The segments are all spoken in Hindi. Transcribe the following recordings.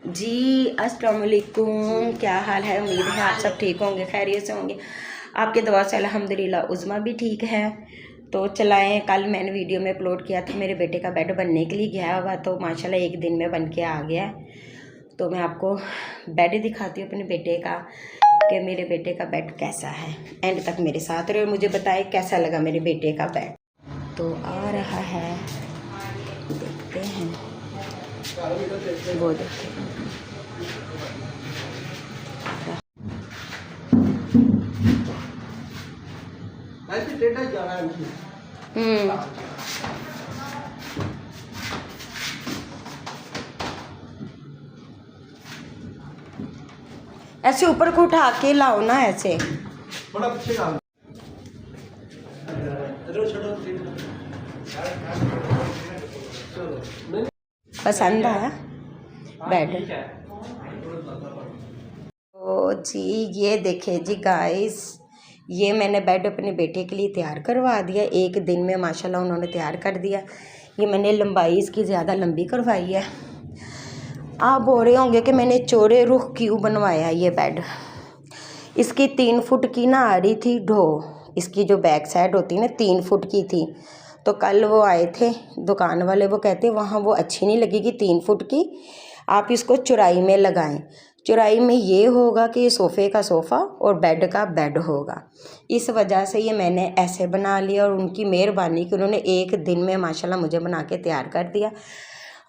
जी अस्सलाम वालेकुम, क्या हाल है। उम्मीद है आप सब ठीक होंगे, खैरियत से होंगे। आपके दुआ से अल्हम्दुलिल्लाह उज़्मा भी ठीक है। तो चलाएं, कल मैंने वीडियो में अपलोड किया था, मेरे बेटे का बेड बनने के लिए गया हुआ, तो माशाल्लाह एक दिन में बन के आ गया। तो मैं आपको बेड दिखाती हूँ अपने बेटे का, कि मेरे बेटे का बेड कैसा है। एंड तक मेरे साथ रहे और मुझे बताए कैसा लगा मेरे बेटे का बेड। तो आ रहा है, देखते हैं, वो देखते हैं। ऐसे ऊपर को उठा के लाओ ना, ऐसे थोड़ा पीछे डाल। पसंद आया बेड? तो जी ये देखे जी गाइस, ये मैंने बेड अपने बेटे के लिए तैयार करवा दिया। एक दिन में माशाल्लाह उन्होंने तैयार कर दिया। ये मैंने लंबाई इसकी ज़्यादा लंबी करवाई है। आप बोल रहे होंगे कि मैंने चौड़े रुख क्यों बनवाया ये बेड। इसकी 3 फुट की ना आ रही थी ढो, इसकी जो बैक साइड होती है ना 3 फुट की थी। तो कल वो आए थे दुकान वाले, वो कहते वहाँ वो अच्छी नहीं लगेगी 3 फुट की, आप इसको चौड़ाई में लगाएं। चौड़ाई में ये होगा कि ये सोफ़े का सोफ़ा और बेड का बेड होगा। इस वजह से ये मैंने ऐसे बना लिया और उनकी मेहरबानी कि उन्होंने एक दिन में माशाल्लाह मुझे बना के तैयार कर दिया।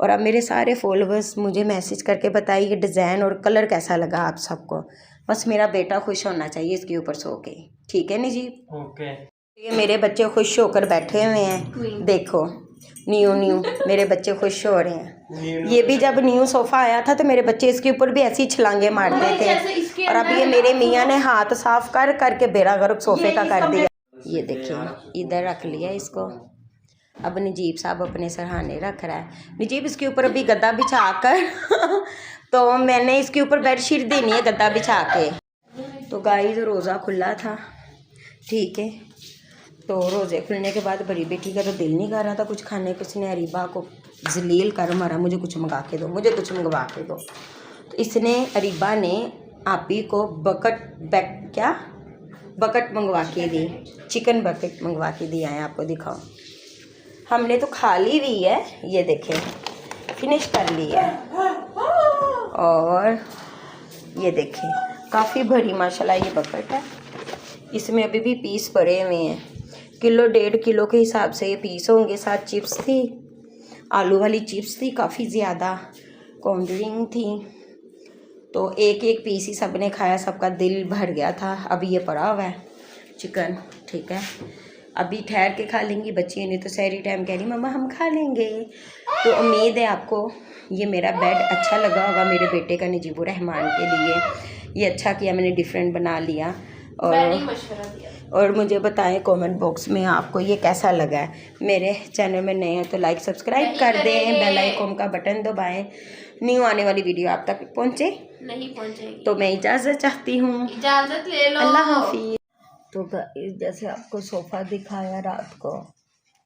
और अब मेरे सारे फॉलोवर्स मुझे मैसेज करके बताइए डिज़ाइन और कलर कैसा लगा आप सबको। बस मेरा बेटा खुश होना चाहिए इसके ऊपर सो के, ठीक है नी जी? ओके। ये मेरे बच्चे खुश होकर बैठे हुए हैं, देखो न्यू मेरे बच्चे खुश हो रहे हैं। ये भी जब न्यू सोफ़ा आया था तो मेरे बच्चे इसके ऊपर भी ऐसी छलांगे मारते थे। और अब ये मेरे मियाँ ने हाथ साफ कर करके बेड़ा गर्क सोफ़े का कर दिया। ये देखिए इधर रख लिया इसको। अब नजीब साहब अपने सरहाने रख रहा है। नजीब इसके ऊपर अभी गद्दा बिछा कर तो मैंने इसके ऊपर बेडशीट देनी है गद्दा बिछा के। तो गाइस रोज़ा खुला था, ठीक है। तो रोज़े खुलने के बाद बड़ी बेटी का तो दिल नहीं कर रहा था कुछ खाने को। उसने अरीबा को जलील कर मारा, मुझे कुछ मंगा के दो, मुझे कुछ मंगवा के दो। तो इसने अरीबा ने आपी को बकट मंगवा के दी, चिकन बकेट मंगवा के दिया है। आपको दिखाओ, हमने तो खा ली हुई है, ये देखें फिनिश कर ली है। और ये देखें काफ़ी भरी माशाल्लाह ये बकेट है। इसमें अभी भी पीस पड़े हुए हैं, 1.5 किलो के हिसाब से ये पीस होंगे। साथ चिप्स थी, आलू वाली चिप्स थी काफ़ी ज़्यादा, कोल्ड ड्रिंक थी। तो एक एक पीस ही सब ने खाया, सबका दिल भर गया था। अभी ये पड़ा हुआ है चिकन, ठीक है, अभी ठहर के खा लेंगी बच्चियों ने। तो सहरी टाइम कह रही मम्मा हम खा लेंगे। तो उम्मीद है आपको ये मेरा बेड अच्छा लगा होगा मेरे बेटे का नजीबुर रहमान के लिए। ये अच्छा किया मैंने, डिफरेंट बना लिया। और मुझे बताएं कमेंट बॉक्स में आपको ये कैसा लगा है। मेरे चैनल में नए हैं तो लाइक सब्सक्राइब कर दें, बेल आइकॉन का बटन दबाएं, न्यू आने वाली वीडियो आप तक पहुँचे। नहीं पहुँचेगी तो मैं इजाज़त चाहती हूँ, इजाज़त ले लो, अल्लाह हाफिज़। तो जैसे आपको सोफ़ा दिखाया, रात को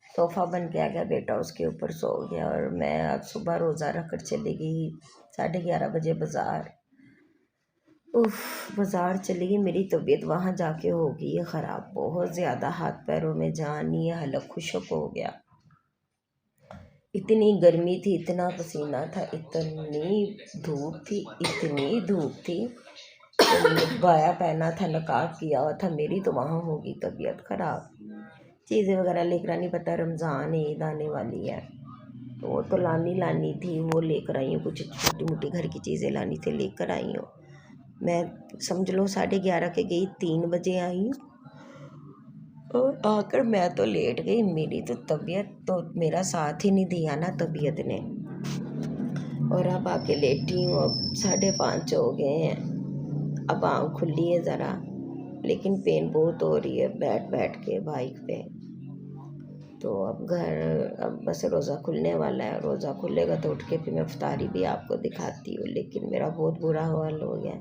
सोफ़ा बन के आ गया, बेटा उसके ऊपर सो गया। और मैं आज सुबह रोज़ा रख कर चली गई 11:30 बजे बाज़ार। बाज़ार चली गई, मेरी तबीयत वहाँ जाके हो गई है ख़राब, बहुत ज़्यादा हाथ पैरों में जान नहीं है, हलक खुशक हो गया। इतनी गर्मी थी, इतना पसीना था, इतनी धूप थी। तो बाया पहना था, नकाब किया हुआ था, मेरी तो वहाँ होगी तबीयत ख़राब। चीज़ें वगैरह लेकर आनी, पता रमज़ान ईद आने वाली है तो वो तो लानी थी, वो लेकर आई हूँ। कुछ छोटी मोटी घर की चीज़ें लानी थी, लेकर आई हूँ। मैं समझ लो 11:30 के गई, 3 बजे आई हूँ। और आकर मैं तो लेट गई, मेरी तो तबीयत तो मेरा साथ ही नहीं दिया ना तबीयत ने। और अब आके लेटी हूँ, अब 5:30 हो गए हैं। अब आँख खुली है ज़रा, लेकिन पेन बहुत हो रही है बैठ के बाइक पे। तो अब बस रोज़ा खुलने वाला है, रोज़ा खुलेगा तो उठ के फिर मैं इफ्तारी भी आपको दिखाती हूँ। लेकिन मेरा बहुत बुरा हाल हो गया,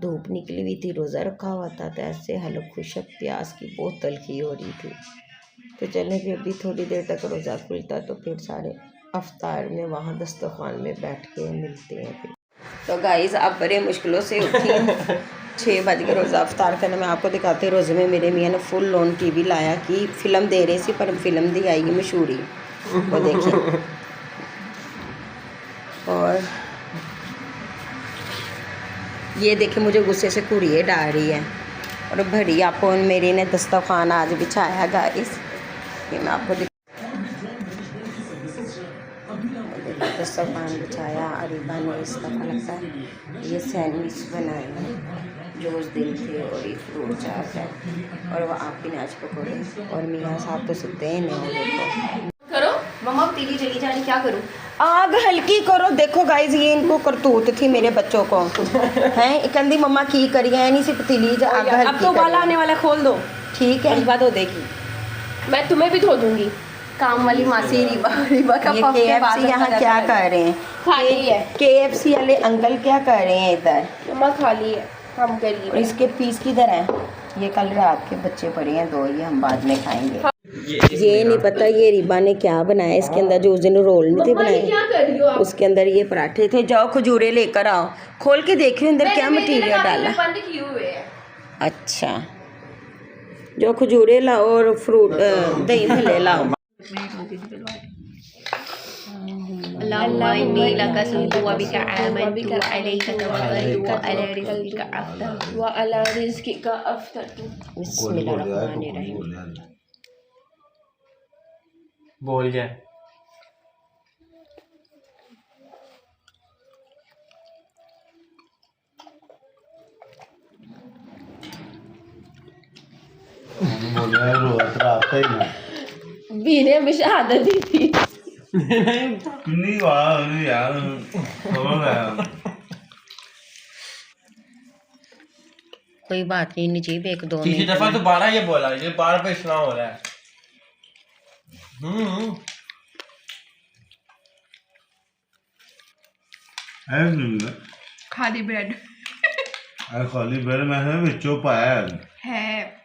धूप निकली हुई थी, रोज़ा रखा हुआ था, तो ऐसे हलक खुशक, प्यास की बहुत तलखी हो रही थी। तो चले फिर भी थोड़ी देर तक रोज़ा खुलता तो फिर सारे इफ्तार में वहाँ दस्तरखान में बैठ के मिलते हैं। फिर तो गाइस अब बड़े मुश्किलों से उठी 6 बज के रोज़ा अफ्तार करने में आपको दिखाते रोज़े में मेरे मियाँ ने फुल ऑन टीवी लाया कि फ़िल्म दे रही थी पर फिल्म दी आएगी मशहूरी वो देखिए। और ये देखिए मुझे गुस्से से कुड़िए डाल रही है और भड़िया पोन मेरी ने दस्तरखान आज बिछाया गाइस। ये मैं आपको दस्तरखान बिछाया अरीबा ने इस दफ़ा लगता है ये सैंडविच बनाए हैं जो उस दिन थे और ये फ्रूट चाट है और वो आप भी नाच पकौड़े और मियाँ साहब तो सुनते हैं नहीं। देखो करो मम्मा पतीली चली जा रही, क्या करूँ? आग हल्की करो। देखो गाइस ये इनको करतूत थी मेरे बच्चों को हैं कहती मम्मा की करिए नहीं सी पतीली जा आग हल्की। अब तो वाला आने वाला, खोल दो। ठीक है रिबा धो देगी, मैं तुम्हें भी धो दूंगी। काम वाली मासी रिबा का ये KFC यहाँ क्या कर रहे हैं? खाली है। KFC वाले अंकल क्या कर रहे हैं इधर? मम्मा खाली है, हम करिए। और इसके पीस किधर हैं? ये कल रात के बच्चे पड़े हैं 2, ये हम बाद में खाएंगे। ये नहीं पता ये रिबा ने क्या बनाया इसके अंदर, जो उस दिन रोल नहीं थे बनाए क्या कर रही हो आप? उसके अंदर ये पराठे थे। जाओ खजूरे लेकर आओ, खोल के देख रही हूँ अंदर क्या मटीरियल डाला। बंद किए हुए हैं। अच्छा जो खजूरे लाओ और फ्रूट दही भल्ले लाओ। अल्लाहुम्मा इन्नी लका सुल्तु व बिका आमनतु व अलैका तवक्कलतु व अला रिज़्क़िका अफ़्तरतु व अला रिज़्क़िका अफ़्तरतु। बिस्मिल्लाहिर्रहमानिर्रहीम। बोल जाए भी ने हमें शहादत दी थी। कितनी बार यार समझ आया। कोई बात नहीं नजीब, 1-2 तीसरी दफा तो 12 ये बोला, ये बार पे सुना हो रहा है। खाली ब्रेड खाली ब्रेड मैंने विचों पाया है।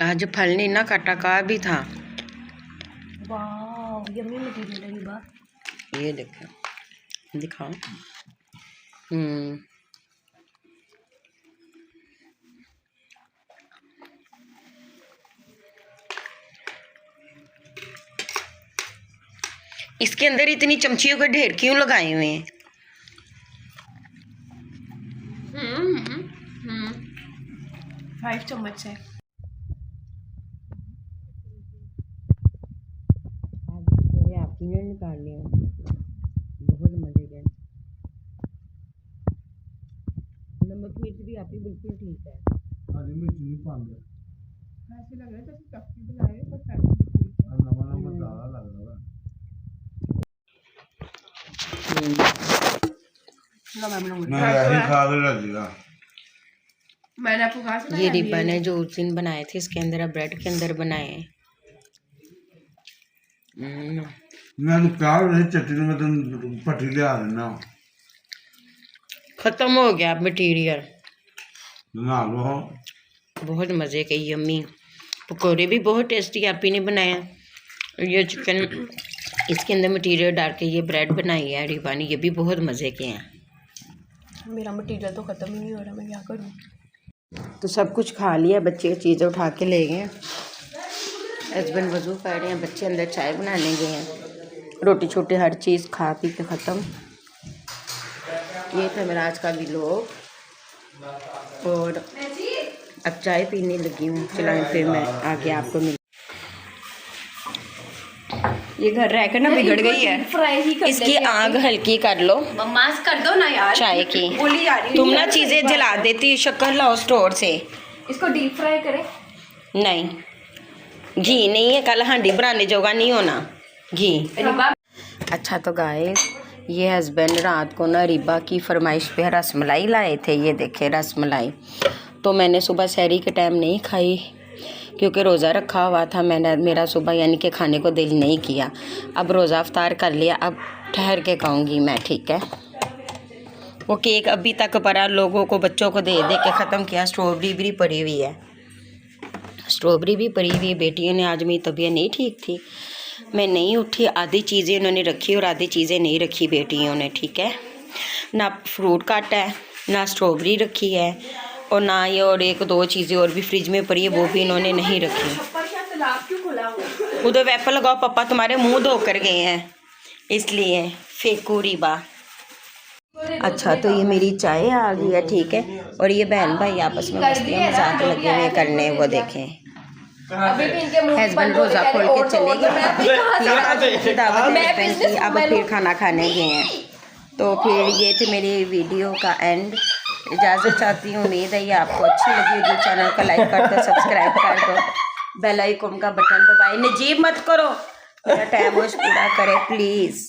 आज फल नहीं ना काटा का भी था। वाह यम्मी मटीरियल है रिबा। ये देखो दिखाओ। इसके अंदर इतनी चमचियों के ढेर क्यों लगाए हुए हैं? 5 चम्मच है। आपने निकाल लिया, बहुत मजे के। नमक मिर्च भी आपकी बिल्कुल ठीक है। हरी मिर्च नहीं पाऊंगा, ऐसे लग रहा है जैसे सब्जी बनाए पर पैकेट नमक ज़्यादा लग रहा है। मैं यही खा के लगेगा। मैंने आपको कहा था ये रिबा ने जो उस दिन बनाए थे इसके अंदर ब्रेड के अंदर बनाए। मैं तो प्यार नहीं चटनी में तो पट्टी ले आ देना। खत्म हो गया मटीरियल। ना लो बहुत मज़े के यम्मी पकौड़े भी बहुत टेस्टी आप ही ने बनाया। ये चिकन इसके अंदर मटीरियल डाल के ये ब्रेड बनाई है रिबा ने, ये भी बहुत मज़े के हैं। मेरा मटीरियल तो ख़त्म ही नहीं हो रहा, मैं क्या करूँ? तो सब कुछ खा लिया, बच्चे चीज़ें उठा के ले गए। हस्बैंड वज़ू कर रहे हैं, बच्चे अंदर चाय बनाने गए हैं। रोटी छोटी हर चीज़ खा पी के ख़त्म। ये था मेरा आज का व्लॉग और अब चाय पीने लगी हूँ। चलाएं फिर मैं आगे आपको मिल। ये घर रह कर ना बिगड़ गई है, फ्राई ही कर इसकी आग हल्की कर लो। मम्मा कर दो ना यार चाय की बोली जा रही तुम ना चीज़ें जला देती। शक्कर लाओ स्टोर से। इसको डीप फ्राई करें? नहीं घी नहीं है, कल हांडी बनाने जोगा नहीं होना घी। अच्छा तो गाइस ये हस्बैंड रात को ना रिबा की फरमाइश पे रसमलाई लाए थे। ये देखे रसमलाई, तो मैंने सुबह सहरी के टाइम नहीं खाई क्योंकि रोज़ा रखा हुआ था। मेरा सुबह यानी कि खाने को दिल नहीं किया। अब रोज़ा अफ्तार कर लिया, अब ठहर के खाऊंगी मैं, ठीक है। वो केक अभी तक पड़ा, लोगों को, बच्चों को दे दे के ख़त्म किया। स्ट्रॉबेरी भी पड़ी हुई है, स्ट्रॉबेरी भी पड़ी हुई है। बेटियों ने, आज मेरी तबीयत नहीं ठीक थी, मैं नहीं उठी, आधी चीज़ें उन्होंने रखी और आधी चीज़ें नहीं रखी बेटियों ने, ठीक है। ना फ्रूट काटा है, ना स्ट्रॉबेरी रखी है, और ना ये, और एक दो चीज़ें और भी फ्रिज में पड़ी है, वो भी इन्होंने नहीं रखी। उधर वेपर लगाओ, पापा तुम्हारे मुंह धो कर गए हैं इसलिए, फेंकू रिबा। अच्छा, तो ये मेरी चाय आ गई है, ठीक है। और ये बहन भाई आपस में मस्तियाँ मजाक लगे हुए करने, वो देखें। हस्बैंड रोज़ा खोल के चले गए, दावत है हस्बैंड की, अब फिर खाना खाने गए हैं। तो फिर ये थे मेरी वीडियो का एंड। इजाज़त चाहती हूँ, उम्मीद है ये आपको अच्छी लगी होगी। चैनल को लाइक कर दो, सब्सक्राइब कर दो, बेल आइकन का बटन दबाए। नजीब मत करो, मेरा टाइम पूरा करे प्लीज़।